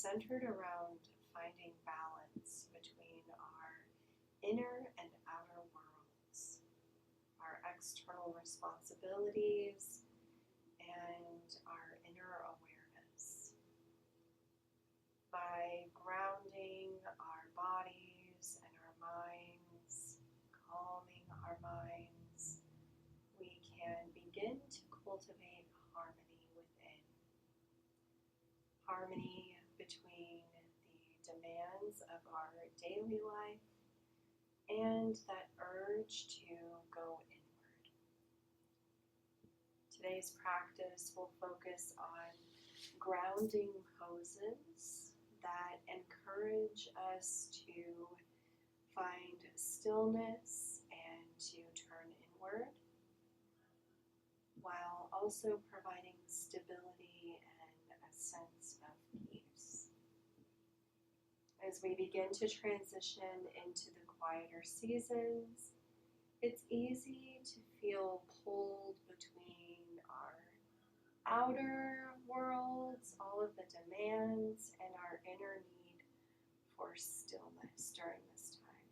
centered around finding balance between our inner and outer worlds, our external responsibilities, and our inner awareness. By grounding our bodies and our minds, calming our minds, we can begin to cultivate harmony within. Harmony between the demands of our daily life and that urge to go inward. Today's practice will focus on grounding poses that encourage us to find stillness and to turn inward, while also providing stability and a sense of peace. As we begin to transition into the quieter seasons, it's easy to feel pulled between our outer worlds, all of the demands, and our inner need for stillness during this time.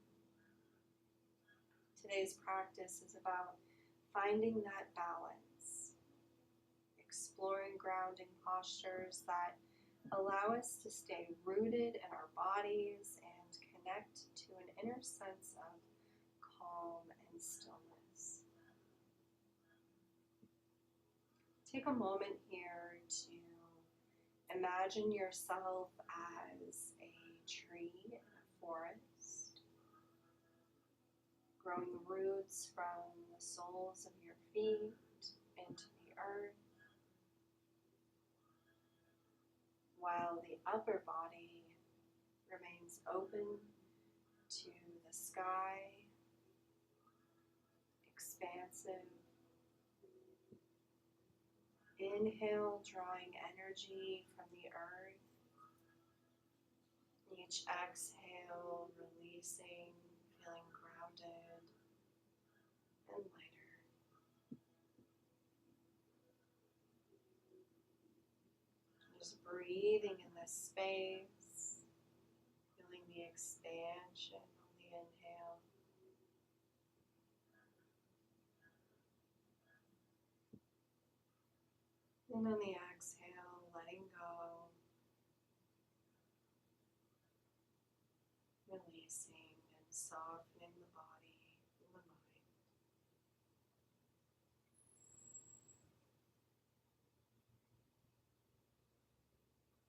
Today's practice is about finding that balance, exploring grounding postures that allow us to stay rooted in our bodies and connect to an inner sense of calm and stillness. Take a moment here to imagine yourself as a tree in a forest, growing roots from the soles of your feet into the earth, while the upper body remains open to the sky, expansive. Inhale, drawing energy from the earth. Each exhale, releasing, feeling grounded and lighter. Just breathing in this space, feeling the expansion on the inhale. And on the exhale, letting go, releasing and softening the body and the mind.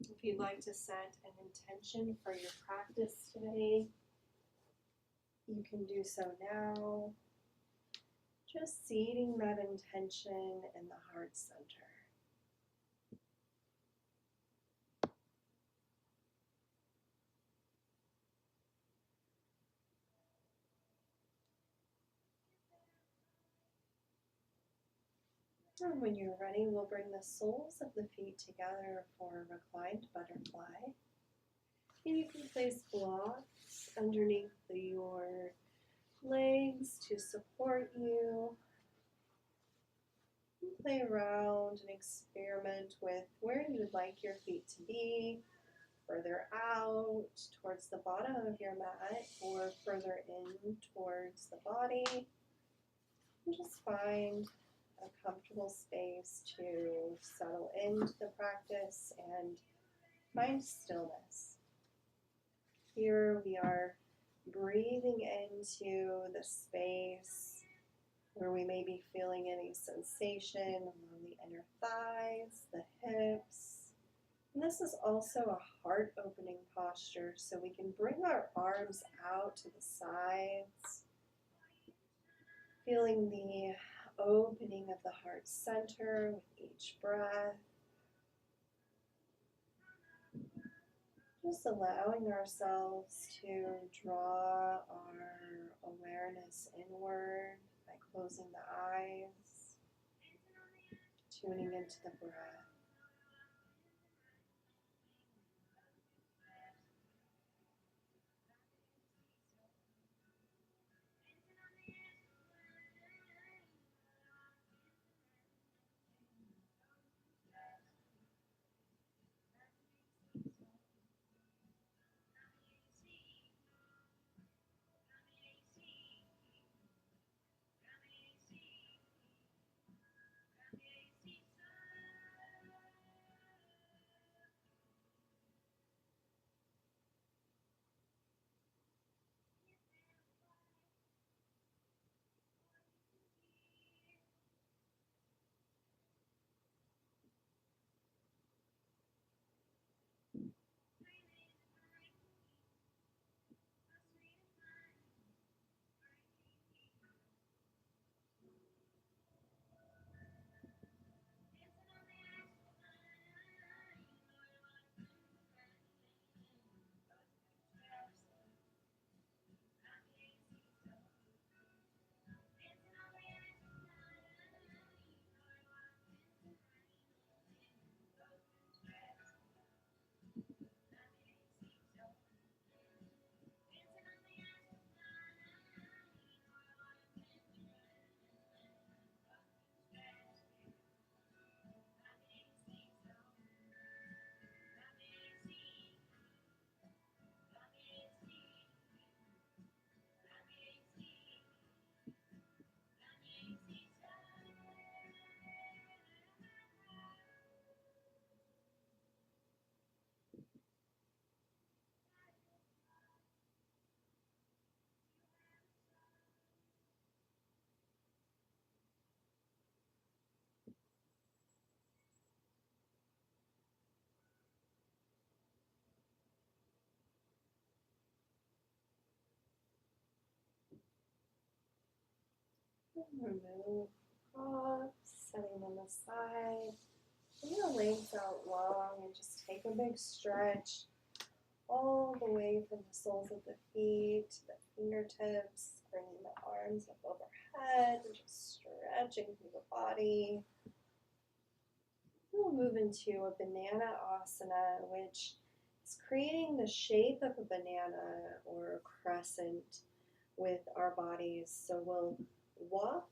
If you'd like to set an intention for your practice today, you can do so now, just seeding that intention in the heart center. And when you're ready, we'll bring the soles of the feet together for a reclined butterfly. And you can place blocks underneath your legs to support you. And play around and experiment with where you would like your feet to be, further out towards the bottom of your mat or further in towards the body. And just find a comfortable space to settle into the practice and find stillness. Here we are breathing into the space where we may be feeling any sensation along the inner thighs, the hips. And this is also a heart-opening posture, so we can bring our arms out to the sides, feeling the opening of the heart center with each breath. Just allowing ourselves to draw our awareness inward by closing the eyes, tuning into the breath. Remove props, setting them aside. Bring your legs out long and just take a big stretch all the way from the soles of the feet to the fingertips, bringing the arms up overhead and just stretching through the body. We'll move into a banana asana, which is creating the shape of a banana or a crescent with our bodies. So we'll walk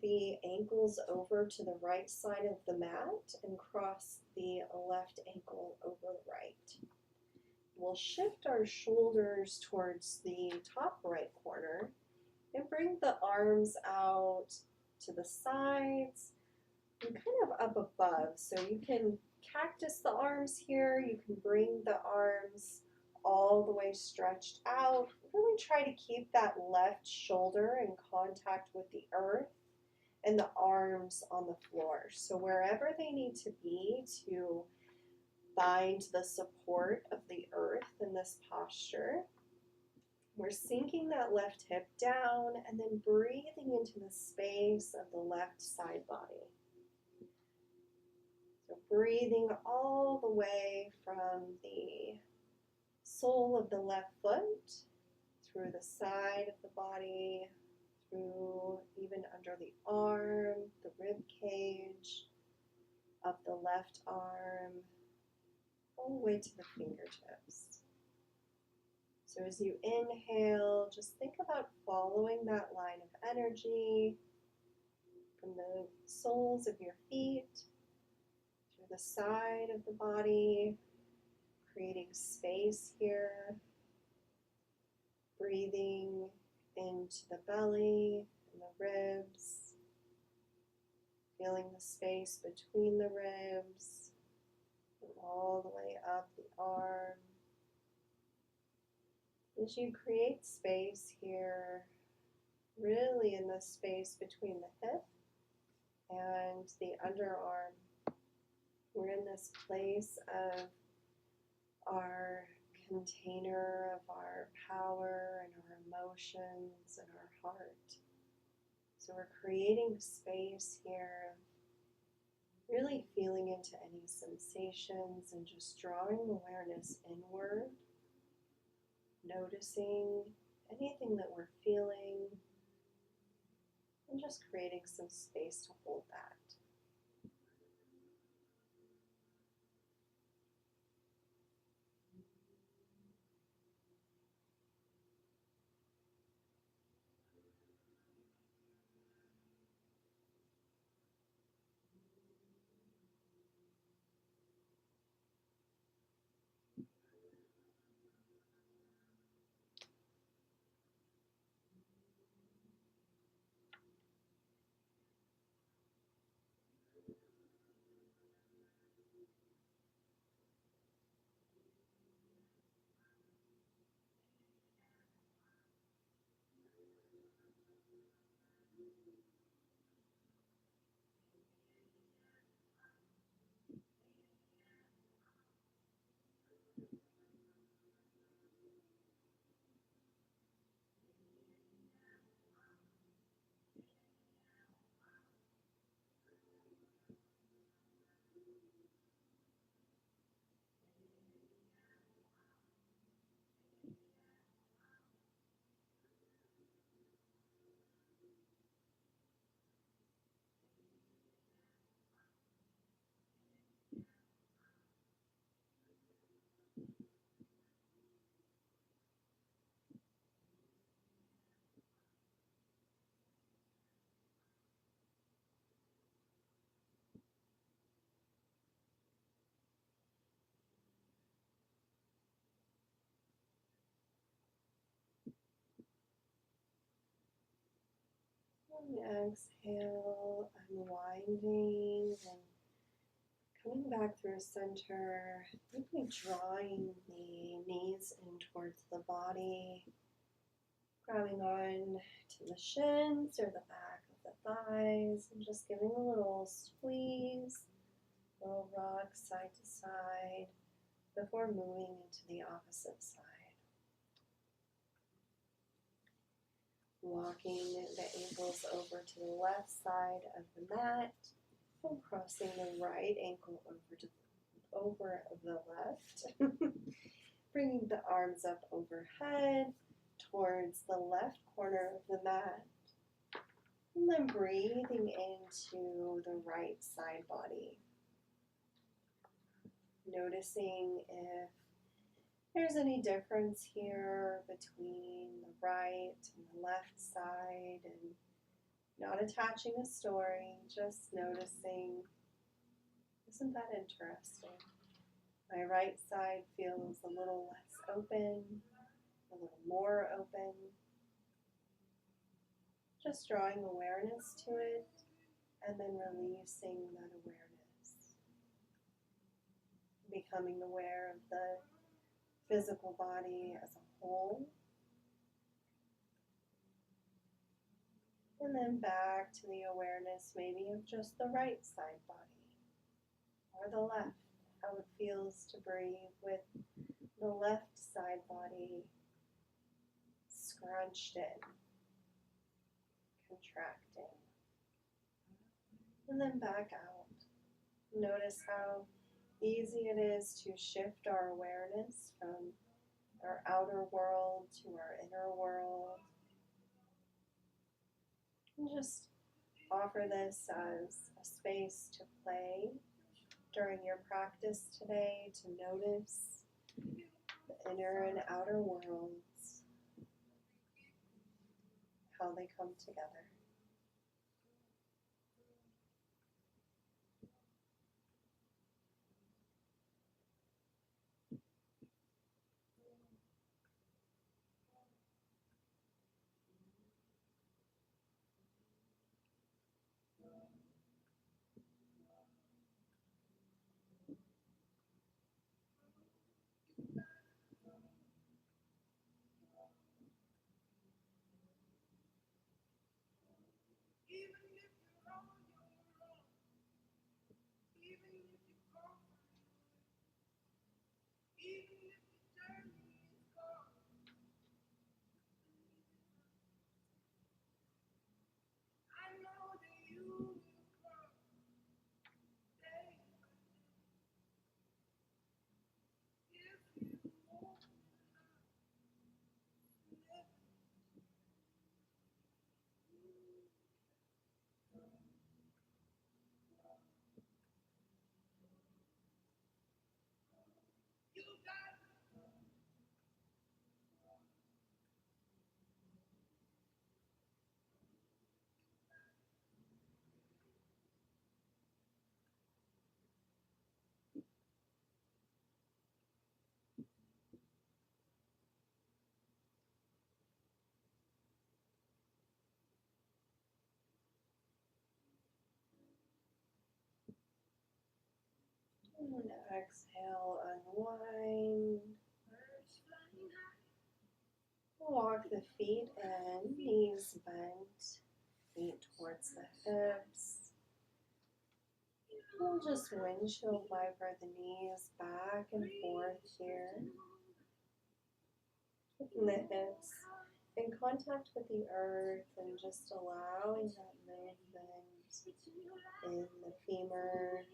the ankles over to the right side of the mat and cross the left ankle over the right. We'll shift our shoulders towards the top right corner and bring the arms out to the sides and kind of up above. So you can cactus the arms here. You can bring the arms all the way stretched out. Really try to keep that left shoulder in contact with the earth and the arms on the floor. So wherever they need to be to find the support of the earth in this posture, we're sinking that left hip down and then breathing into the space of the left side body. So breathing all the way from the sole of the left foot, through the side of the body, through even under the arm, the rib cage, up the left arm, all the way to the fingertips. So as you inhale, just think about following that line of energy from the soles of your feet, through the side of the body, creating space here, breathing into the belly and the ribs, feeling the space between the ribs, and all the way up the arm. As you create space here, really in the space between the hip and the underarm, we're in this place of our container of our power and our emotions and our heart. So we're creating space here, really feeling into any sensations and just drawing awareness inward, noticing anything that we're feeling, and just creating some space to hold that. And exhale, unwinding and coming back through center, maybe drawing the knees in towards the body, grabbing on to the shins or the back of the thighs, and just giving a little squeeze, a little rock side to side before moving into the opposite side. Walking the ankles over to the left side of the mat and crossing the right ankle over the left. Bringing the arms up overhead towards the left corner of the mat. And then breathing into the right side body. Noticing if there's any difference here between the right and the left side, and not attaching a story, just noticing, isn't that interesting? My right side feels a little less open, a little more open. Just drawing awareness to it and then releasing that awareness. Becoming aware of the physical body as a whole. And then back to the awareness maybe of just the right side body or the left. How it feels to breathe with the left side body scrunched in, contracting. And then back out. Notice how easy it is to shift our awareness from our outer world to our inner world. And just offer this as a space to play during your practice today, to notice the inner and outer worlds, how they come together. And exhale, unwind. Walk the feet in, knees bent, feet towards the hips. We'll just windshield wiper the knees back and forth here. Keeping the hips in contact with the earth and just allowing that movement in the femur,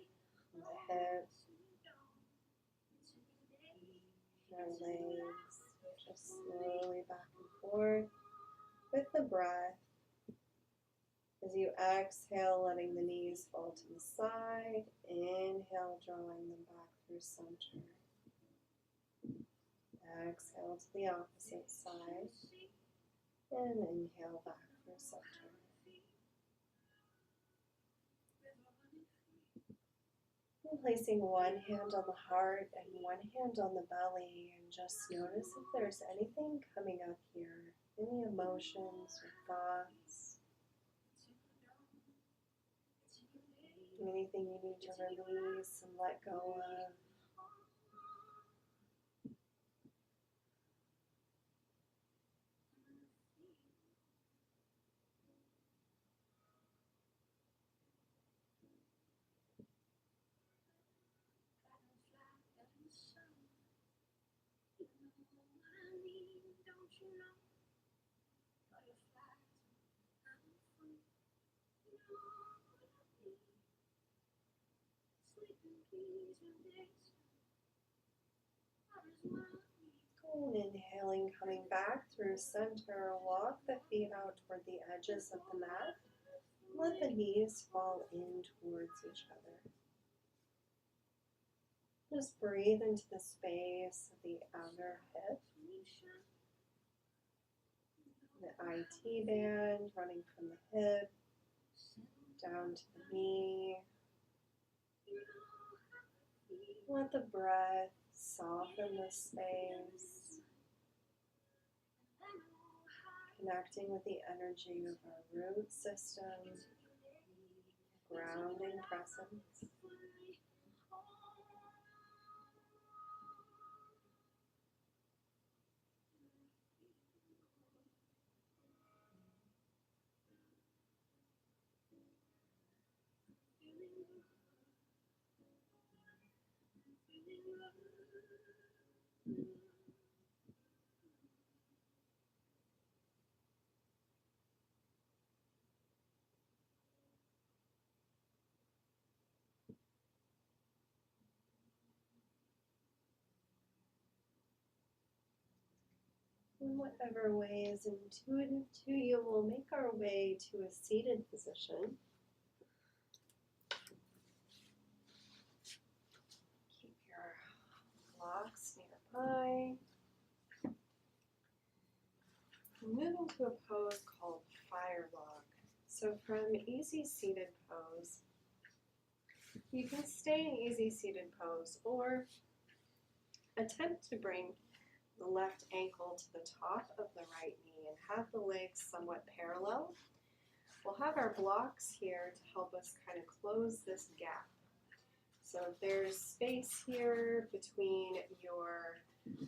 in the hips, our legs, just slowly back and forth with the breath. As you exhale, letting the knees fall to the side, inhale, drawing them back through center. Exhale to the opposite side, and inhale back through center. And placing one hand on the heart and one hand on the belly, and just notice if there's anything coming up here, any emotions or thoughts. Anything you need to release and let go of. And inhaling, coming back through center, walk the feet out toward the edges of the mat. Let the knees fall in towards each other. Just breathe into the space of the outer hip. The IT band running from the hip down to the knee. Let the breath soften the space, connecting with the energy of our root system, grounding presence. In whatever way is intuitive to you, we'll make our way to a seated position. Keep your blocks nearby. Move into a pose called fire log. So from easy seated pose, you can stay in easy seated pose or attempt to bring the left ankle to the top of the right knee and have the legs somewhat parallel. We'll have our blocks here to help us kind of close this gap. So if there's space here between your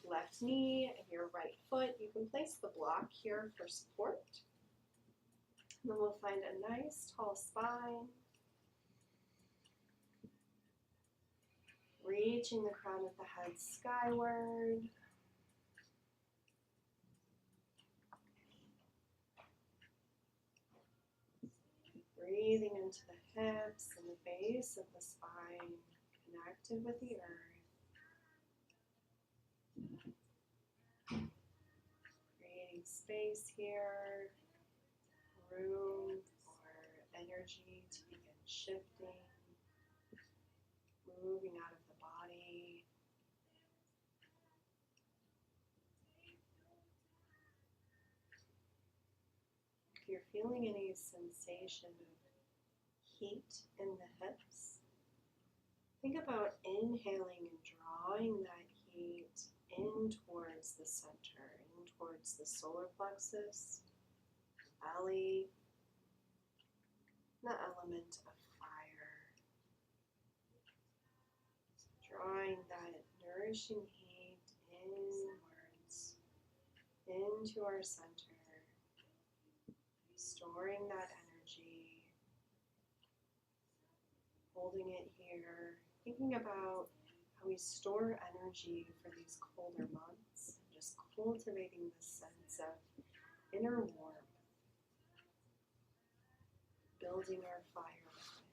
left knee and your right foot, you can place the block here for support. And then we'll find a nice tall spine. Reaching the crown of the head skyward. Breathing into the hips and the base of the spine, connected with the earth. Creating space here, room for energy to begin shifting, moving out of the body. If you're feeling any sensation of heat in the hips, think about inhaling and drawing that heat in towards the center, in towards the solar plexus, belly, the element of fire. Drawing that nourishing heat inwards, into our center, storing that energy, holding it here, thinking about how we store energy for these colder months, just cultivating this sense of inner warmth, building our fire with it.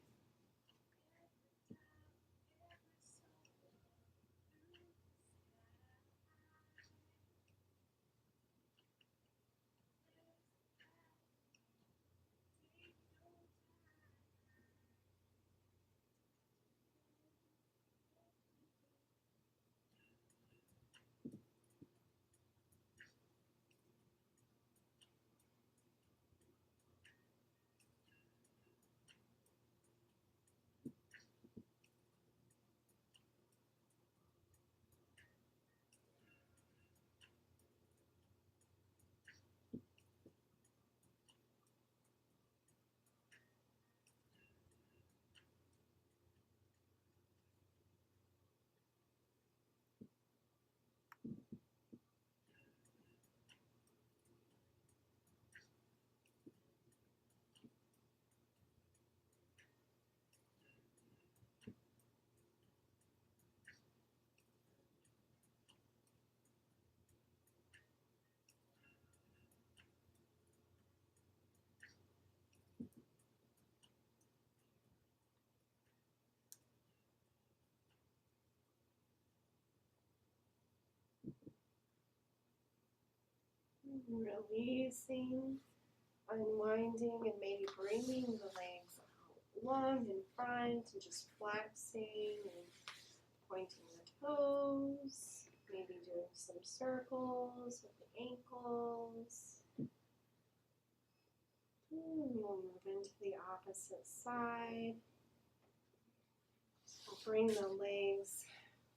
Releasing, unwinding, and maybe bringing the legs out long in front and just flexing and pointing the toes. Maybe doing some circles with the ankles. We'll move into the opposite side. Bring the legs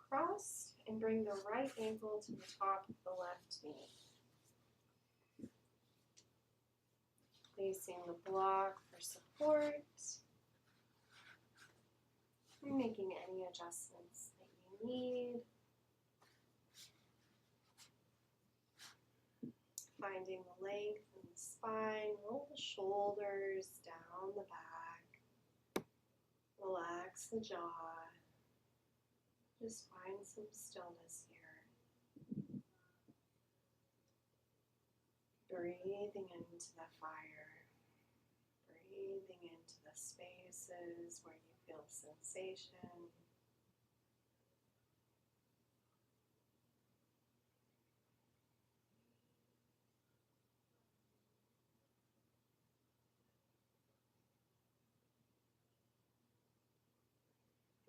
crossed and bring the right ankle to the top of the left knee. Placing the block for support. And making any adjustments that you need. Finding the length in the spine. Roll the shoulders down the back. Relax the jaw. Just find some stillness here. Breathing into the fire. Breathing into the spaces where you feel sensation.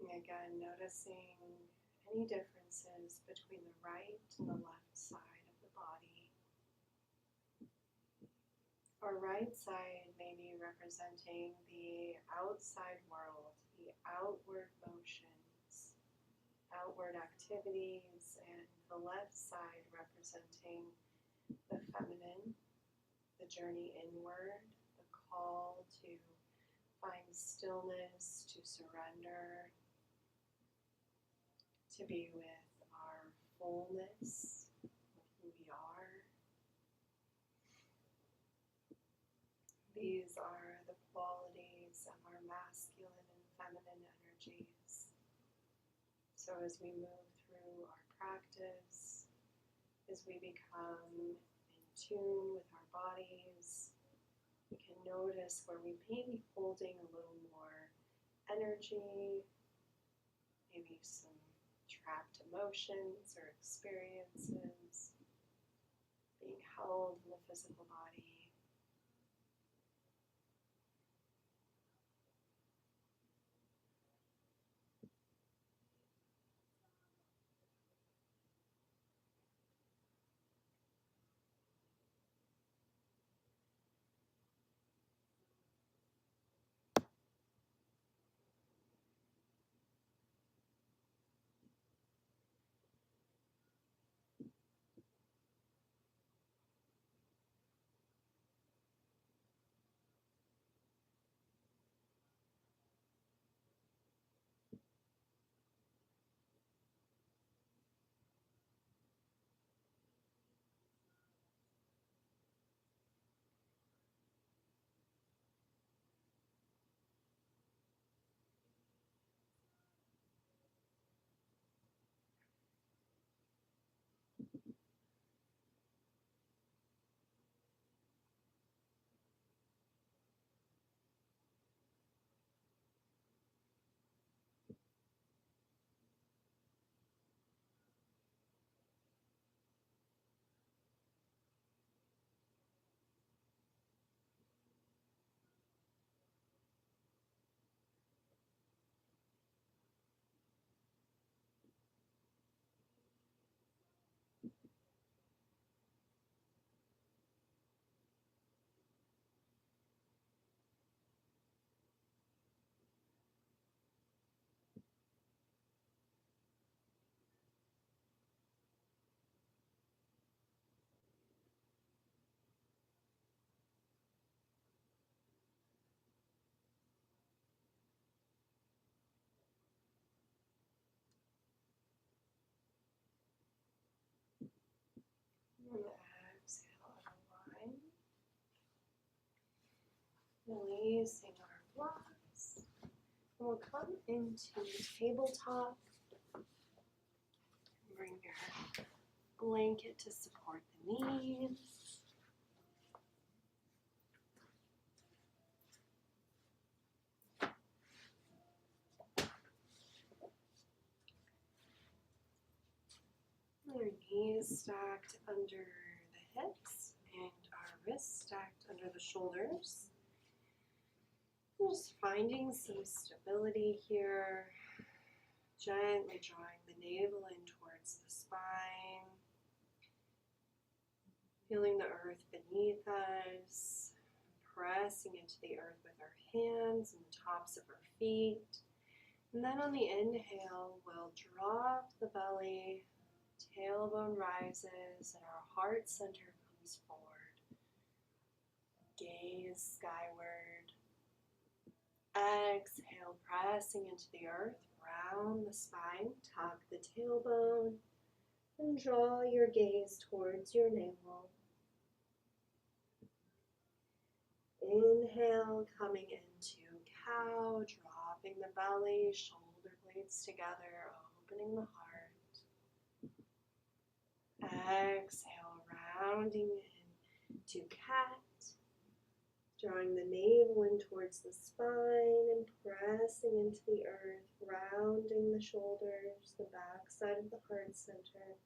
And again, noticing any differences between the right and the left side of the body. Our right side may be representing the outside world, the outward motions, outward activities, and the left side representing the feminine, the journey inward, the call to find stillness, to surrender, to be with our fullness of who we are. These are the qualities of our masculine and feminine energies. So as we move through our practice, as we become in tune with our bodies, we can notice where we may be holding a little more energy, maybe some trapped emotions or experiences being held in the physical body. And exhale, unwind. Releasing our blocks. And we'll come into tabletop. Bring your blanket to support the knees. Your knees stacked under the hips wrists stacked under the shoulders. Just finding some stability here. Gently drawing the navel in towards the spine. Feeling the earth beneath us. Pressing into the earth with our hands and the tops of our feet. And then on the inhale, we'll drop the belly. Tailbone rises and our heart center comes forward. Gaze skyward. Exhale, pressing into the earth. Round the spine, tuck the tailbone, and draw your gaze towards your navel. Inhale, coming into cow, dropping the belly, shoulder blades together, opening the heart. Exhale, rounding into cat. Drawing the navel in towards the spine and pressing into the earth, rounding the shoulders, the back side of the heart center.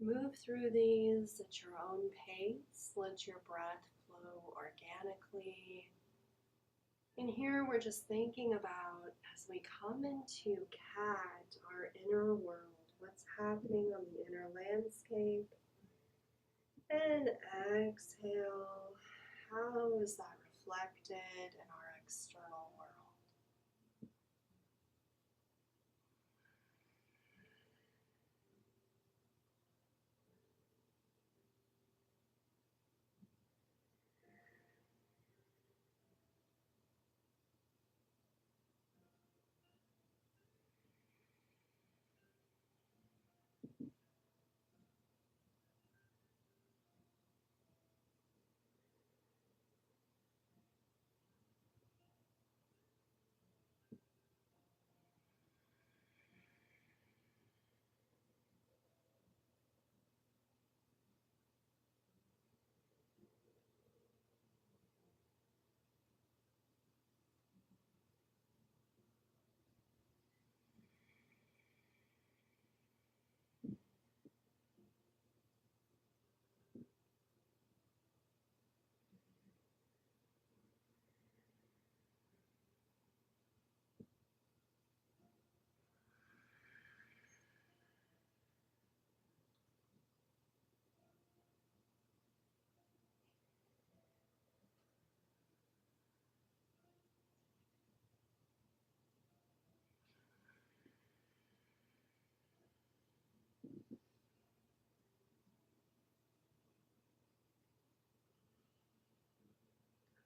Move through these at your own pace. Let your breath flow organically. And here we're just thinking about, as we come into cat, our inner world, what's happening on the inner landscape. And exhale, how is that reflected in our external world?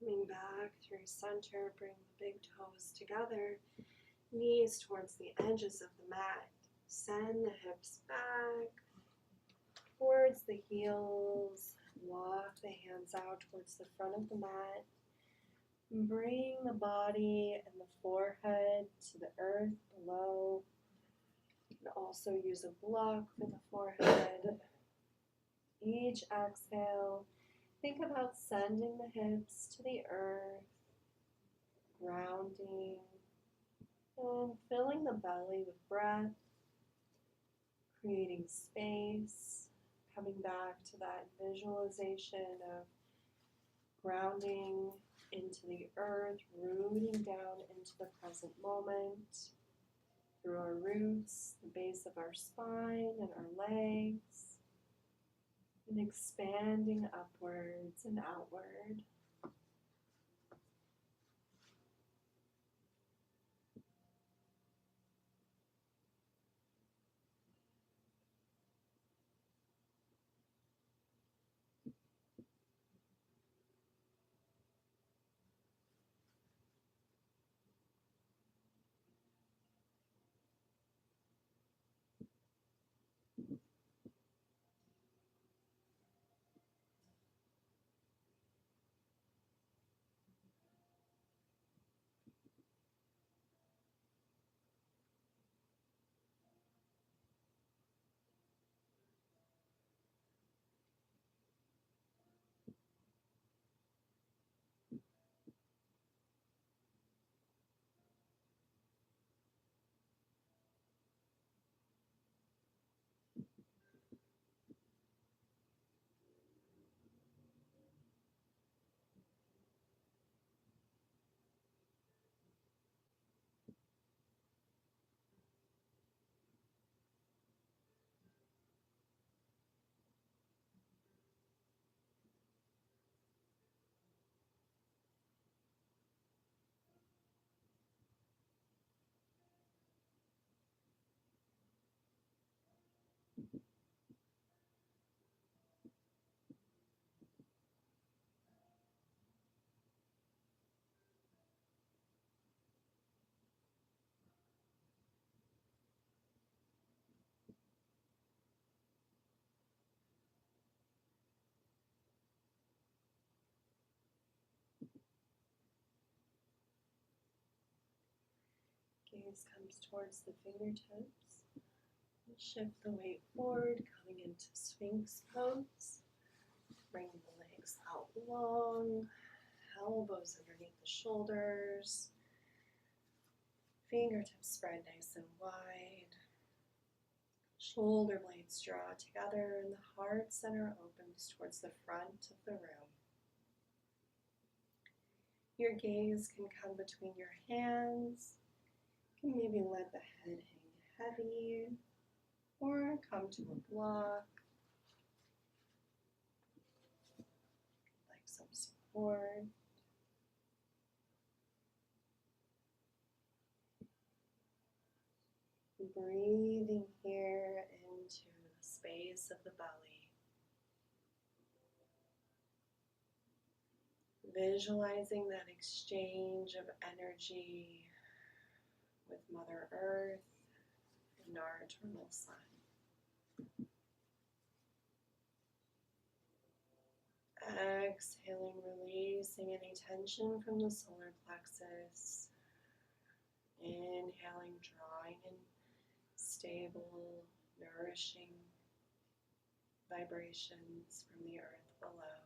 Coming back through center, bring the big toes together, knees towards the edges of the mat. Send the hips back towards the heels. Walk the hands out towards the front of the mat. Bring the body and the forehead to the earth below. You can also use a block for the forehead. Each exhale, think about sending the hips to the earth, grounding, and filling the belly with breath, creating space, coming back to that visualization of grounding into the earth, rooting down into the present moment, through our roots, the base of our spine and our legs, and expanding upwards and outward. gaze comes towards the fingertips. Shift the weight forward, coming into Sphinx pose. Bring the legs out long, elbows underneath the shoulders. Fingertips spread nice and wide. Shoulder blades draw together and the heart center opens towards the front of the room. Your gaze can come between your hands. You can maybe let the head hang heavy or come to a block, like some support. Breathing here into the space of the belly. Visualizing that exchange of energy with Mother Earth and our eternal Sun. Exhaling, releasing any tension from the solar plexus. Inhaling, drawing in stable, nourishing vibrations from the earth below.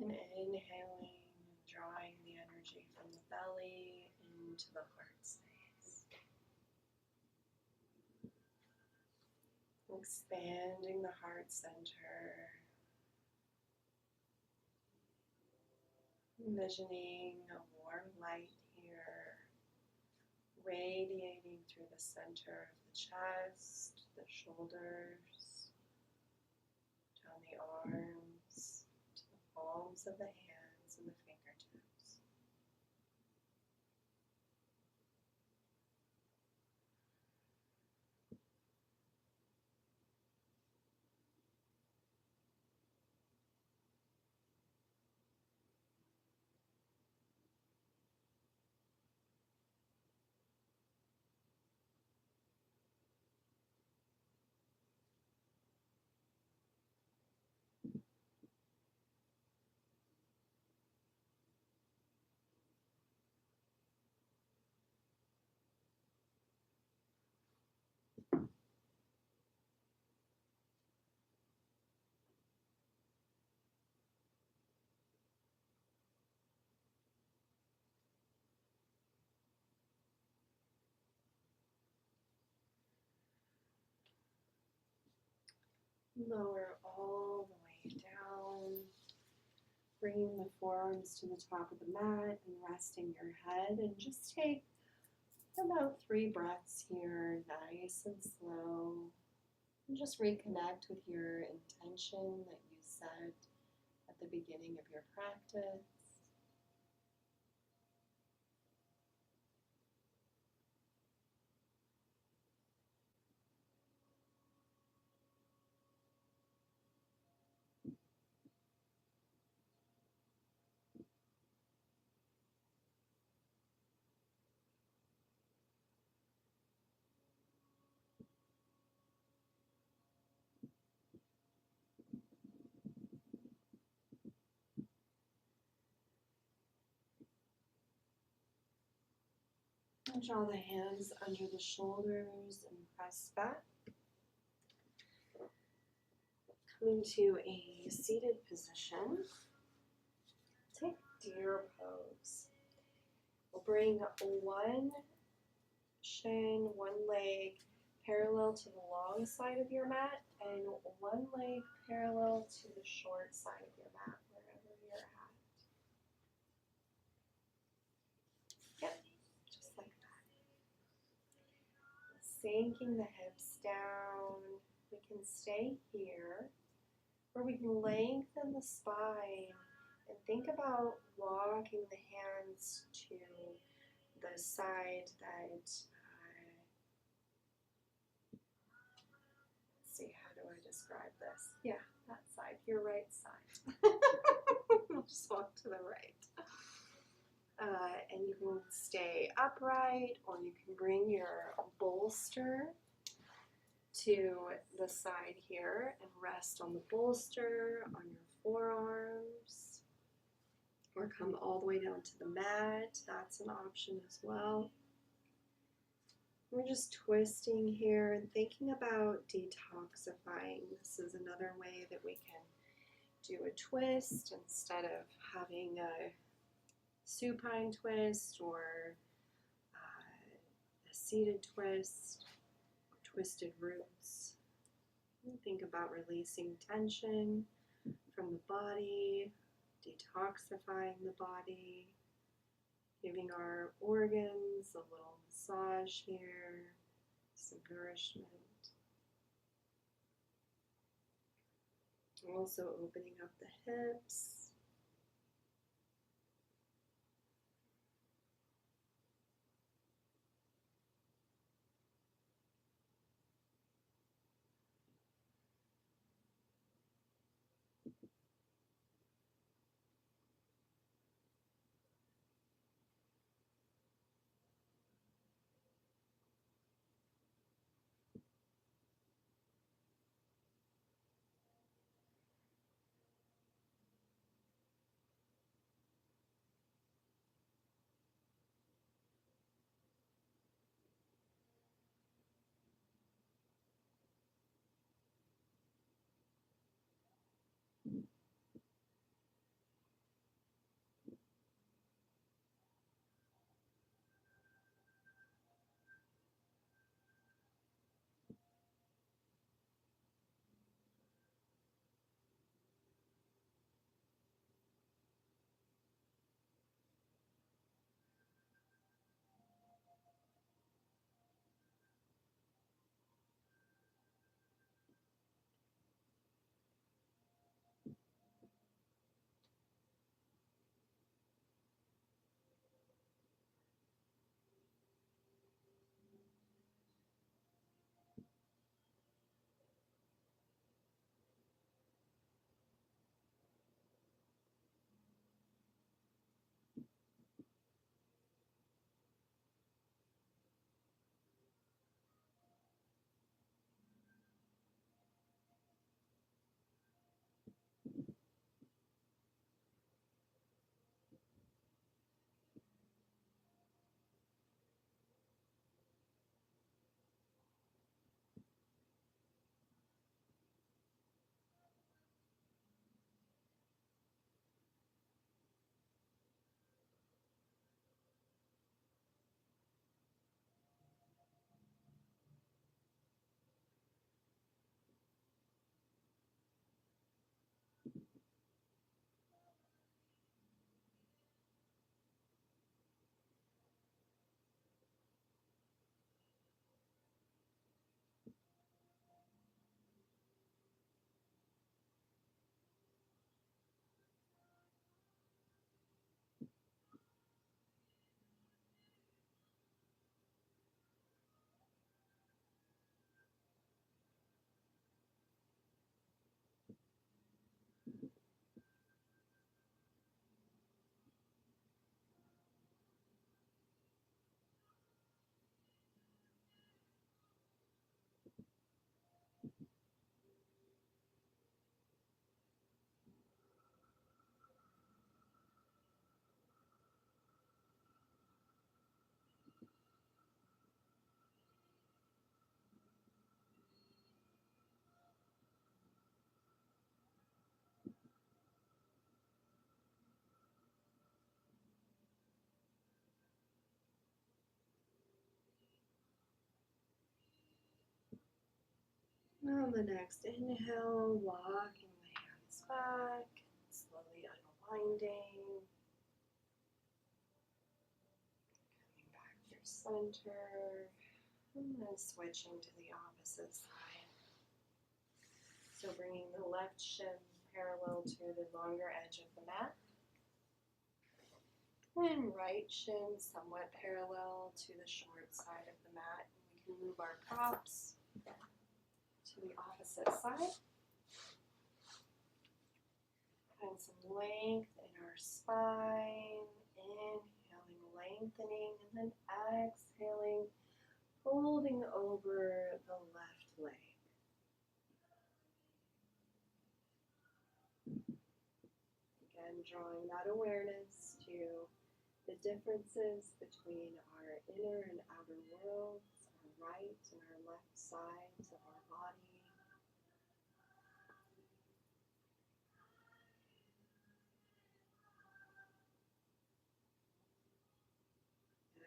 And inhaling, drawing the energy from the belly into the heart space. Expanding the heart center. Envisioning a warm light here, radiating through the center of the chest, the shoulders, down the arms, to the palms of the hands and the fingertips. Lower all the way down, bringing the forearms to the top of the mat and resting your head, and just take about 3 breaths here, nice and slow, and just reconnect with your intention that you set at the beginning of your practice. And draw the hands under the shoulders and press back. Coming to a seated position. Take deer pose. We'll bring one shin, one leg parallel to the long side of your mat and one leg parallel to the short side of your mat, wherever you're at. Yep, just like that. Sinking the hips down. We can stay here, or we can lengthen the spine and think about walking the hands to the side that, let's see, how do I describe this? Yeah, that side, your right side. We'll just walk to the right. And you can stay upright, or you can bring your bolster to the side here and rest on the bolster, on your forearms, or come all the way down to the mat. That's an option as well. We're just twisting here and thinking about detoxifying. This is another way that we can do a twist instead of having a supine twist or a seated twist, twisted roots. And think about releasing tension from the body, detoxifying the body, giving our organs a little massage here, some nourishment. Also opening up the hips. On the next inhale, walking the hands back, slowly unwinding, coming back to center, and then switching to the opposite side. So bringing the left shin parallel to the longer edge of the mat, and right shin somewhat parallel to the short side of the mat. We can move our props to the opposite side. Find some length in our spine, inhaling, lengthening, and then exhaling, folding over the left leg. drawing that awareness to the differences between our inner and outer worlds, our right and our left sides of our body.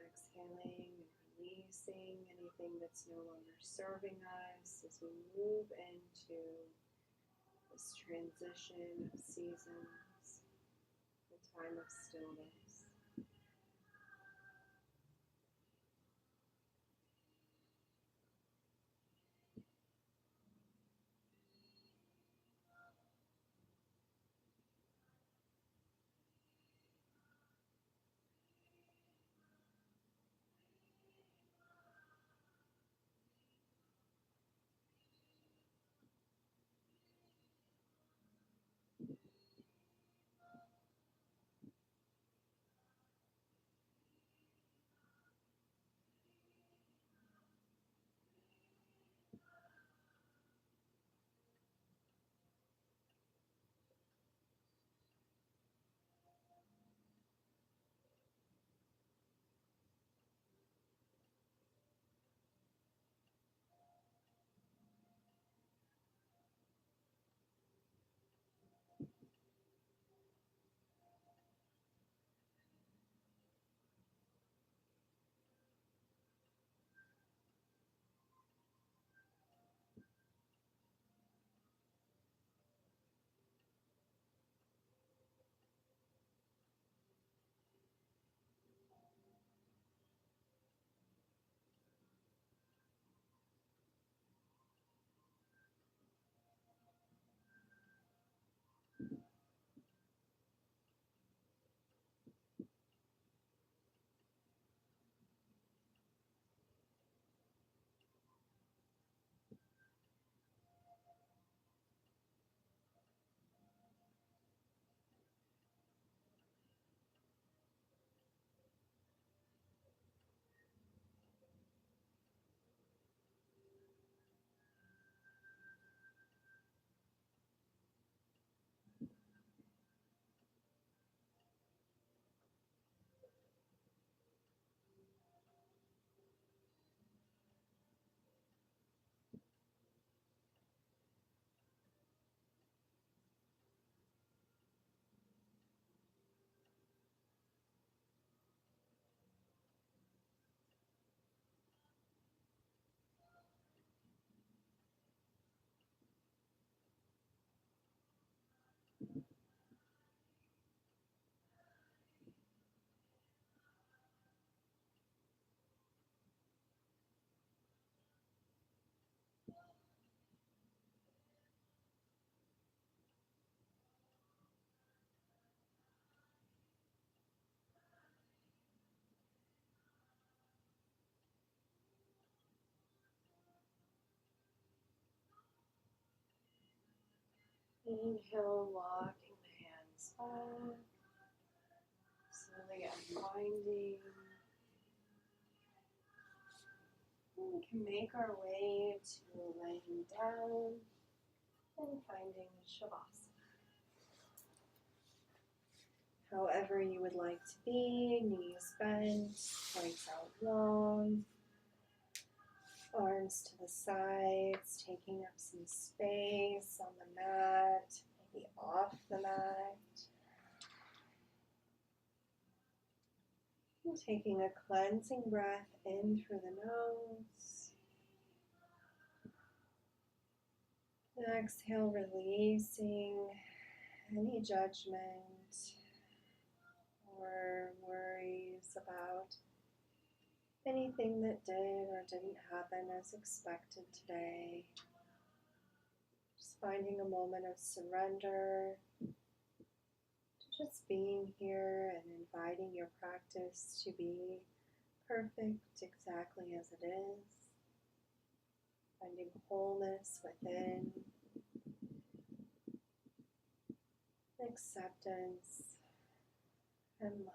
Exhaling and releasing anything that's no longer serving us as we move into this transition of seasons, the time of stillness. Inhale, locking the hands back, slowly unwinding. We can make our way to laying down and finding Shavasana. However you would like to be, knees bent, legs out long, arms to the sides, taking up some space on the mat, maybe off the mat. And taking a cleansing breath in through the nose. And exhale, releasing any judgment or worries about anything that did or didn't happen as expected today. Just finding a moment of surrender to just being here and inviting your practice to be perfect exactly as it is. Finding wholeness within, acceptance, and love.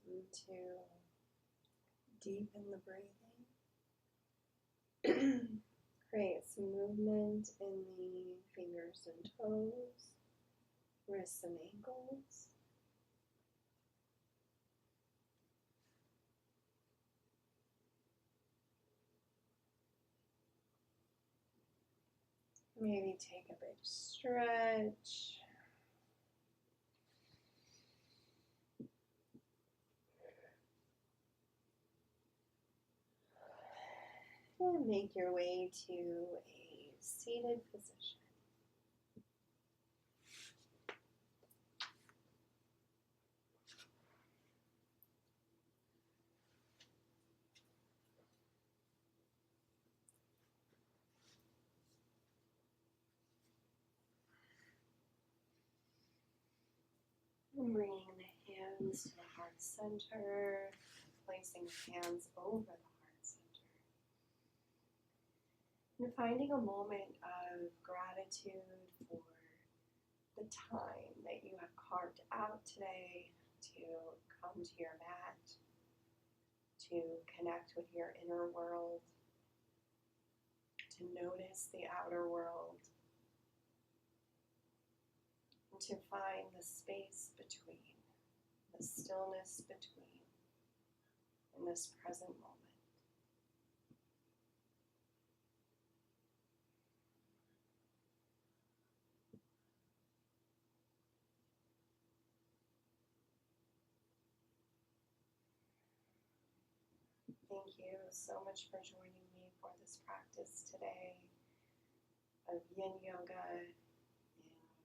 And to deepen the breathing, create some movement in the fingers and toes, wrists and ankles. Maybe take a big stretch. And make your way to a seated position. And bringing the hands to the heart center, placing hands over the heart center. And finding a moment of gratitude for the time that you have carved out today to come to your mat, to connect with your inner world, to notice the outer world, and to find the space between, the stillness between, in this present moment. Thank you so much for joining me for this practice today of yin yoga and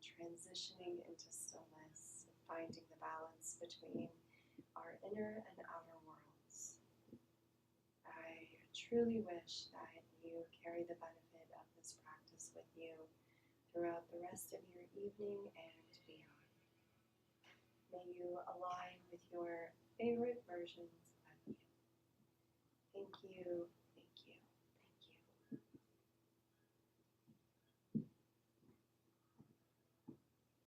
transitioning into stillness, finding the balance between our inner and outer worlds. I truly wish that you carry the benefit of this practice with you throughout the rest of your evening and beyond. May you align with your favorite versions of you. Thank you.